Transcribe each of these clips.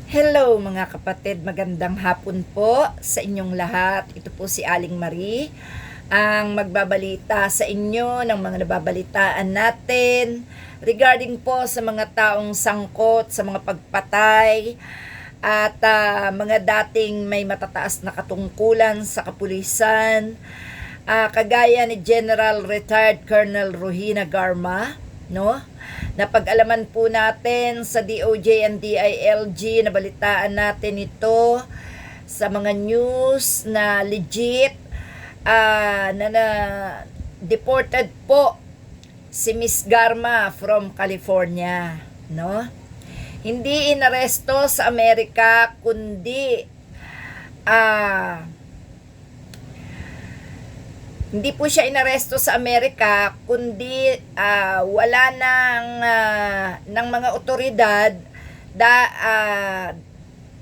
Hello mga kapatid, magandang hapon po sa inyong lahat. Ito po si Aling Marie, ang magbabalita sa inyo ng mga nababalitaan natin regarding po sa mga taong sangkot sa mga pagpatay at mga dating may matataas na katungkulan sa kapulisan, kagaya ni General Retired Colonel Rohina Garma, no? Napag-alaman po natin sa DOJ and DILG, nabalitaan natin ito sa mga news na legit, na deported po si Miss Garma from California, no? Hindi inaresto sa Amerika kundi hindi po siya inaresto sa Amerika kundi wala ng mga otoridad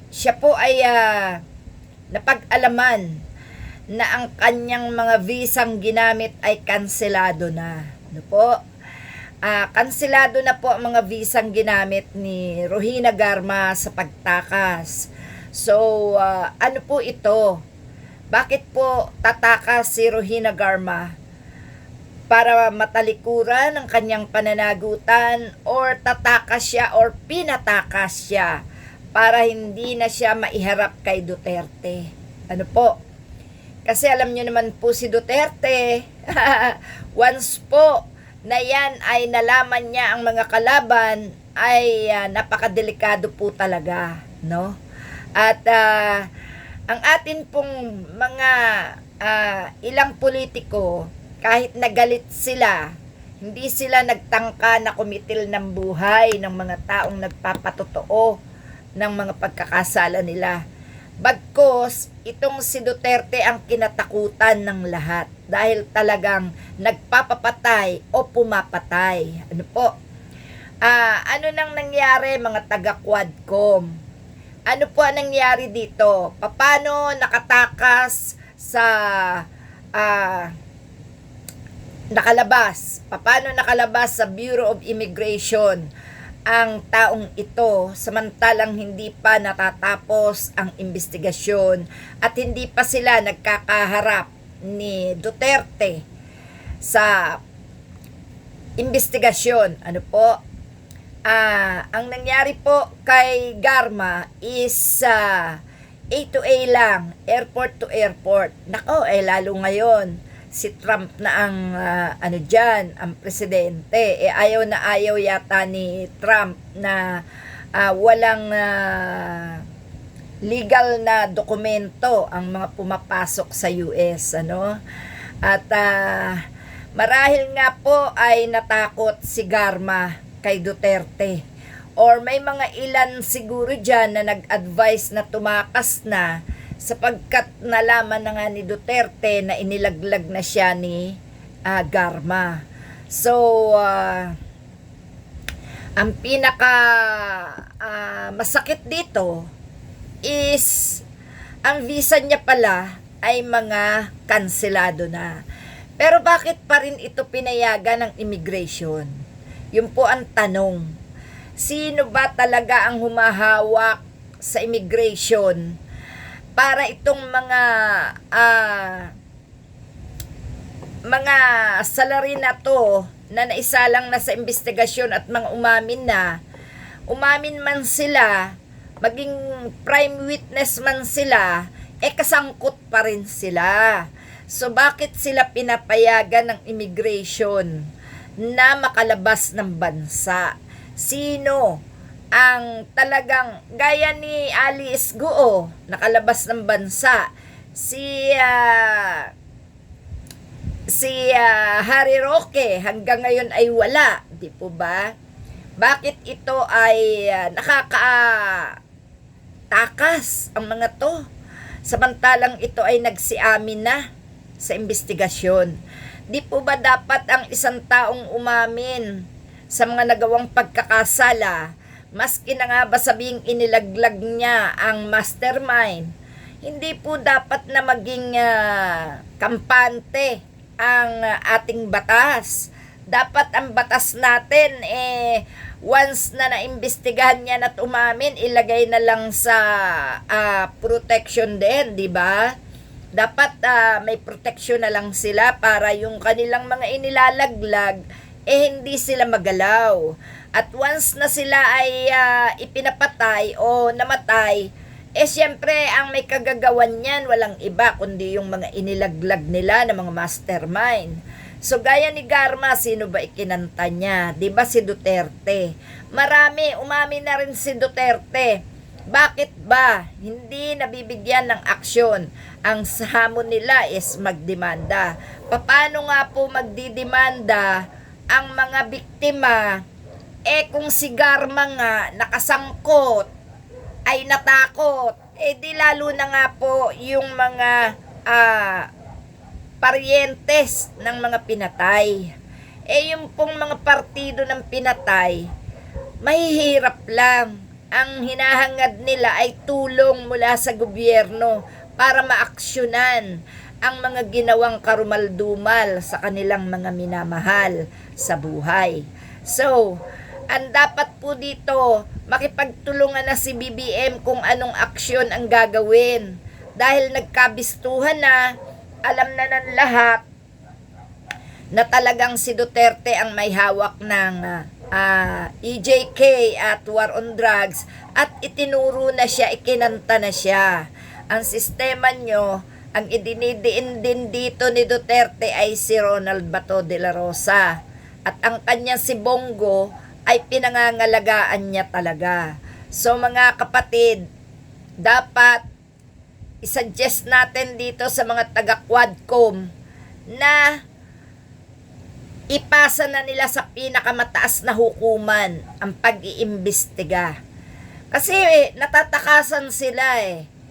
siya po ay napag-alaman na ang kanyang mga visang ginamit ay kanselado na. Ano po? Kanselado na po ang mga visang ginamit ni Rohina Garma sa pagtakas. So, ano po ito? Bakit po tatakas si Rohina Garma? Para matalikuran ang kanyang pananagutan, or tatakas siya or pinatakas siya para hindi na siya maiharap kay Duterte? Ano po? Kasi alam nyo naman po si Duterte, once po na yan ay nalaman niya ang mga kalaban, ay napakadelikado po talaga, no? At ang atin pong mga ilang politiko, kahit nagalit sila, hindi sila nagtangka na kumitil ng buhay ng mga taong nagpapatotoo ng mga pagkakasala nila. Bagkus, itong si Duterte ang kinatakutan ng lahat dahil talagang nagpapapatay o pumapatay. Ano po? Ano nang nangyari mga taga-Quadcom? Ano po ang nangyari dito? Paano nakatakas sa nakalabas? Paano nakalabas sa Bureau of Immigration ang taong ito samantalang hindi pa natatapos ang investigasyon at hindi pa sila nagkakaharap ni Duterte sa investigasyon? Ano po? Ang nangyari po kay Garma is A to A lang, airport to airport. Nako, lalo ngayon si Trump na ang ang presidente. Ayaw na ayaw yata ni Trump na walang legal na dokumento ang mga pumapasok sa US, ano? At marahil nga po ay natakot si Garma kay Duterte, or may mga ilan siguro dyan na nag-advise na tumakas na sapagkat nalaman na nga ni Duterte na inilaglag na siya ni Garma. So, ang pinaka masakit dito is ang visa niya pala ay mga kanselado na. Pero bakit pa rin ito pinayagan ng immigration? Yun po ang tanong. Sino ba talaga ang humahawak sa immigration para itong mga salary na to na naisalang na sa investigasyon at mga umamin man sila, maging prime witness man sila, kasangkot pa rin sila. So bakit sila pinapayagan ng immigration na makalabas ng bansa? Sino ang talagang gaya ni Alice Guo nakalabas ng bansa? Si Harry Roque hanggang ngayon ay wala, di po ba? Bakit ito ay nakakatakas ang mga to samantalang ito ay nagsiamin na sa investigasyon? Di po ba dapat ang isang taong umamin sa mga nagawang pagkakasala, maski na nga ba sabing inilaglag niya ang mastermind, hindi po dapat na maging kampante ang ating batas? Dapat ang batas natin once na naimbestigahan niya at umamin, ilagay na lang sa protection din, di ba? Dapat may protection na lang sila para yung kanilang mga inilalaglag, hindi sila magalaw. At once na sila ay ipinapatay o namatay, siyempre ang may kagagawan niyan, walang iba kundi yung mga inilaglag nila ng mga mastermind. So gaya ni Garma, sino ba ikinanta niya? 'Di ba si Duterte? Marami, umamin na rin si Duterte. Bakit ba hindi nabibigyan ng aksyon? Ang hamon nila is magdemanda. Paano nga po magdidemanda ang mga biktima? Kung si Garma nga nakasangkot, ay natakot, di lalo na nga po yung mga parientes ng mga pinatay. Yung pong mga partido ng pinatay, mahihirap lang. Ang hinahangad nila ay tulong mula sa gobyerno para maaksyonan ang mga ginawang karumaldumal sa kanilang mga minamahal sa buhay. So, ang dapat po dito, makipagtulungan na si BBM kung anong aksyon ang gagawin. Dahil nagkabistuhan na, alam na ng lahat na talagang si Duterte ang may hawak ng EJK at War on Drugs, at itinuro na siya, ikinanta na siya. Ang sistema nyo, ang idinidiin din dito ni Duterte ay si Ronald Bato de la Rosa. At ang kanya si Bongo ay pinangangalagaan niya talaga. So mga kapatid, dapat i-suggest natin dito sa mga taga-Quadcom na ipasa na nila sa pinakamataas na hukuman ang pag-iimbestiga. Kasi natatakasan sila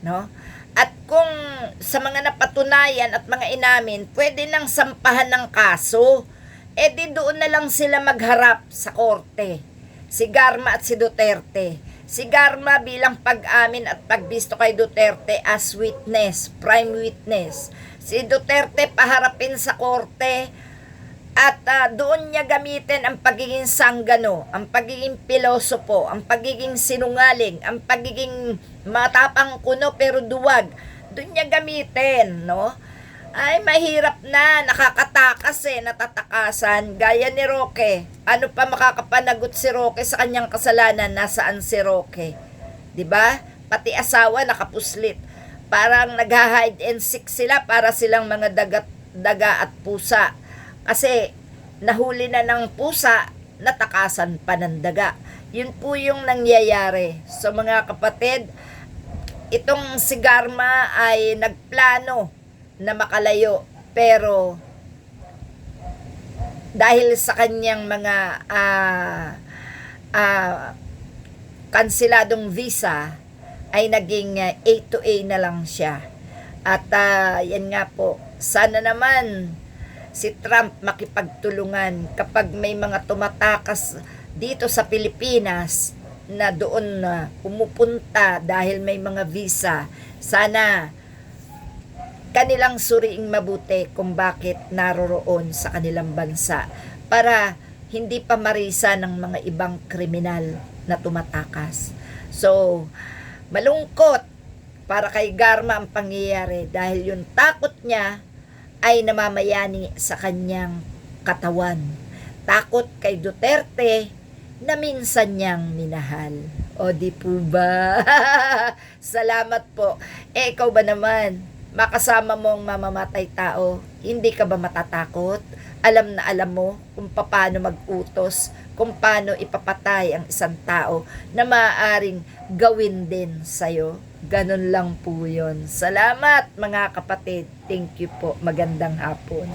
no? At kung sa mga napatunayan at mga inamin, pwede nang sampahan ng kaso. Di doon na lang sila magharap sa korte. Si Garma at si Duterte. Si Garma bilang pag-amin at pagbisto kay Duterte as witness, prime witness. Si Duterte paharapin sa korte at doon niya gamitin ang pagiging sanggano, ang pagiging pilosopo, ang pagiging sinungaling, ang pagiging matapang kuno pero duwag. Doon niya gamitin, no? Ay, mahirap na, nakakatakas natatakasan, gaya ni Roque. Ano pa makakapanagot si Roque sa kanyang kasalanan? Nasaan si Roque? 'Di ba? Pati asawa nakapuslit. Parang nag-hide and seek sila para silang mga daga at pusa. Kasi nahuli na ng pusa, natakasan pa ng daga. Yun po yung nangyayari. So mga kapatid, itong si Garma ay nagplano na makalayo, pero dahil sa kanyang mga kanseladong visa ay naging A to A na lang siya. At yan nga po, sana naman si Trump makipagtulungan kapag may mga tumatakas dito sa Pilipinas na doon pumupunta dahil may mga visa. Sana kanilang suriing mabuti kung bakit naroroon sa kanilang bansa para hindi pa marisa ng mga ibang kriminal na tumatakas. So, malungkot para kay Garma ang pangyayari dahil yung takot niya ay namamayani sa kanyang katawan. Takot kay Duterte na minsan niyang minahal. O di po ba? Salamat po. Ikaw ba naman? Makasama mo ang mamamatay tao, hindi ka ba matatakot? Alam na alam mo kung paano mag-utos, kung paano ipapatay ang isang tao na maaaring gawin din sa'yo. Ganun lang po yun. Salamat mga kapatid. Thank you po. Magandang hapon.